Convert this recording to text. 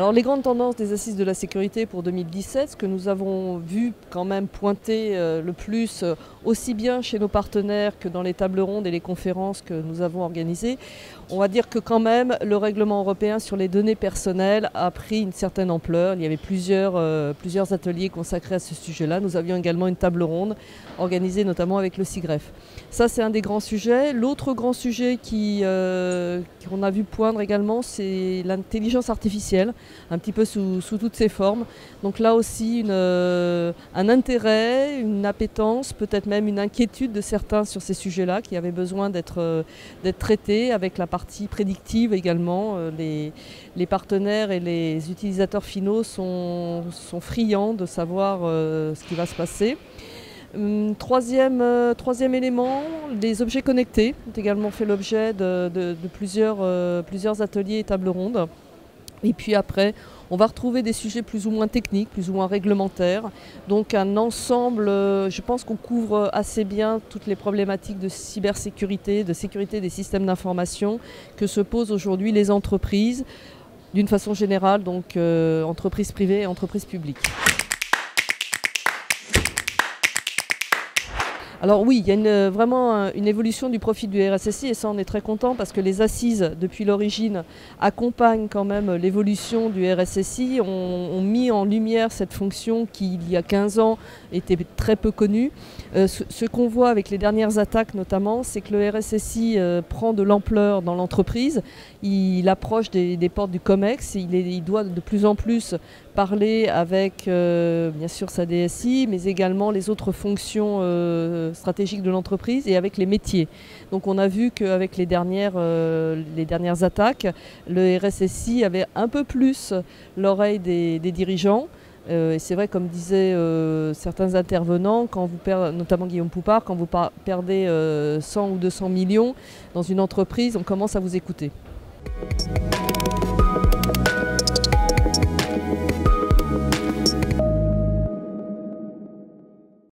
Alors les grandes tendances des assises de la sécurité pour 2017, ce que nous avons vu quand même pointer le plus, aussi bien chez nos partenaires que dans les tables rondes et les conférences que nous avons organisées, on va dire que quand même le règlement européen sur les données personnelles a pris une certaine ampleur. Il y avait plusieurs ateliers consacrés à ce sujet-là. Nous avions également une table ronde organisée notamment avec le SIGREF. Ça c'est un des grands sujets. L'autre grand sujet qu'on a vu poindre également, c'est l'intelligence artificielle, un petit peu sous toutes ses formes. Donc là aussi un intérêt, une appétence, peut-être même une inquiétude de certains sur ces sujets-là qui avaient besoin d'être traités, avec la partie prédictive également. Les partenaires et les utilisateurs finaux sont friands de savoir ce qui va se passer. Troisième élément, les objets connectés ont également fait l'objet de plusieurs ateliers et tables rondes. Et puis après, on va retrouver des sujets plus ou moins techniques, plus ou moins réglementaires. Donc un ensemble, je pense qu'on couvre assez bien toutes les problématiques de cybersécurité, de sécurité des systèmes d'information que se posent aujourd'hui les entreprises, d'une façon générale, donc entreprises privées et entreprises publiques. Alors oui, il y a vraiment une évolution du profil du RSSI et ça on est très content parce que les assises depuis l'origine accompagnent quand même l'évolution du RSSI, ont mis en lumière cette fonction qui il y a 15 ans était très peu connue. Ce qu'on voit avec les dernières attaques notamment, c'est que le RSSI prend de l'ampleur dans l'entreprise, il approche des portes du COMEX, il doit de plus en plus parler avec bien sûr sa DSI mais également les autres fonctions stratégique de l'entreprise et avec les métiers. Donc on a vu qu'avec les dernières attaques, le RSSI avait un peu plus l'oreille des dirigeants. Et c'est vrai, comme disaient certains intervenants, notamment Guillaume Poupard, quand vous perdez 100 ou 200 millions dans une entreprise, on commence à vous écouter.